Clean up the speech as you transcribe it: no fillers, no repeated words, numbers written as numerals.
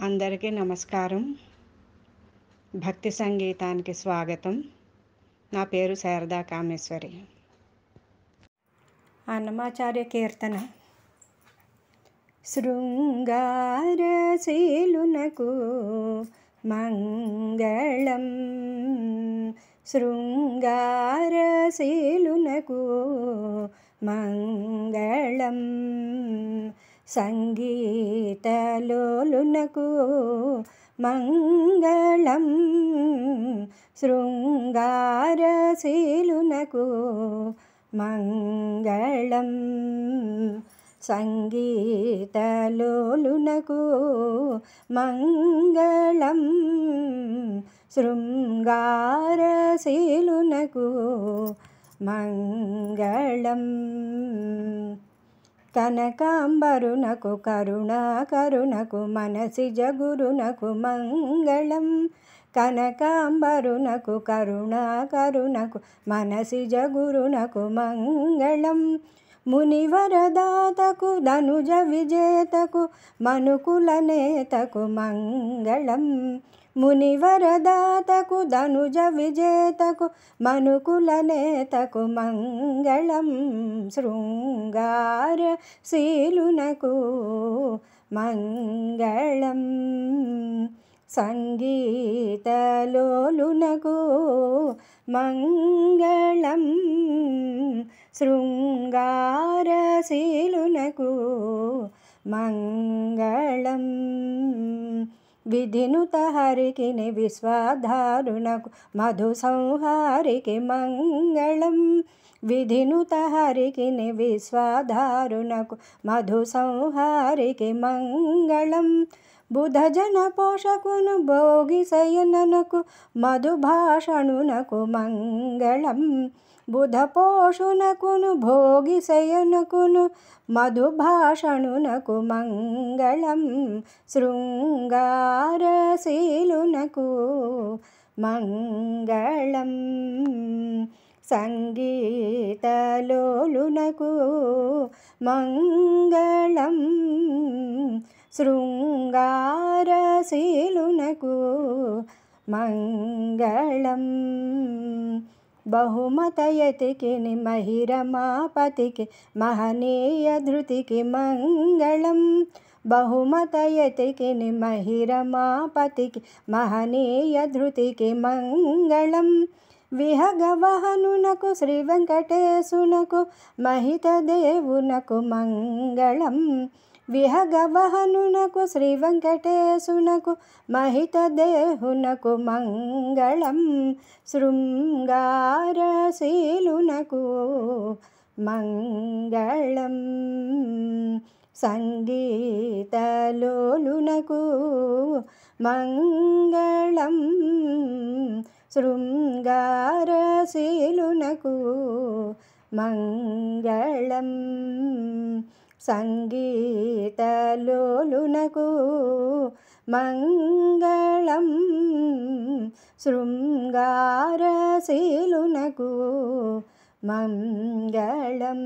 అందరికీ నమస్కారం. భక్తి సంగీతానికి స్వాగతం. నా పేరు శారదా కామేశ్వరి. అన్నమాచార్య కీర్తన. శృంగారశీలునకు మంగళం, శృంగారశీలునకు మంగళం, సంగీతలోలునకు మంగళం, శృంగారశీలునకు మంగళం, సంగీతలోలునకు మంగళం, శృంగారశీలునకు మంగళం. కనకాంబరునకు కరుణాకరునకు మనసిజ గురునకు మంగళం, కనకాంబరునకు కరుణాకరునకు మనసిజ గురునకు మంగళం, మునివరదాతకు ధనుజ విజేతకు మనుకుల నేతకు మంగళం, మునివరదాతకు ధనుజ విజేతకు మనుకుల నేతకు మంగళం, శృంగారశీలునకు మంగళం, సంగీతలోలునకు మంగళం, శృంగారశీలునకు మంగళం. విధినుత హరికి విశ్వాధారునకు మధు సంహారికి మంగళం, విధినుత హరికి విశ్వాధారునకు మధు సంహారికి మంగళం, బుధజన పోషకును భోగి శయననకు మధుభాషణునకు మంగళం, బుధ పోషునకును భోగి శయనకును మధుభాషణునకు మంగళం, శృంగారశీలునకు మంగళం, సంగీతలోలునకు మంగళం, శృంగారశీలునకు మంగళం. బహుమతయతికి మహిరమాపతికి మహనీయ ధృతికి మంగళం, బహుమతయతికి మహిరమాపతికి మహనీయ ధృతికి మంగళం, విహగవహనునకు శ్రీ వెంకటేశునకు మహిత దేవునకు మంగళం, విహగవహనునకు శ్రీ వెంకటేశునకు మహిత దేవునకు మంగళం, శృంగారశీలునకు మంగళం, సంగీతలోలునకు మంగళం, శృంగారశీలునకు మంగళం, సంగీతలోలునకు మంగళం, శృంగారశీలునకు మంగళం.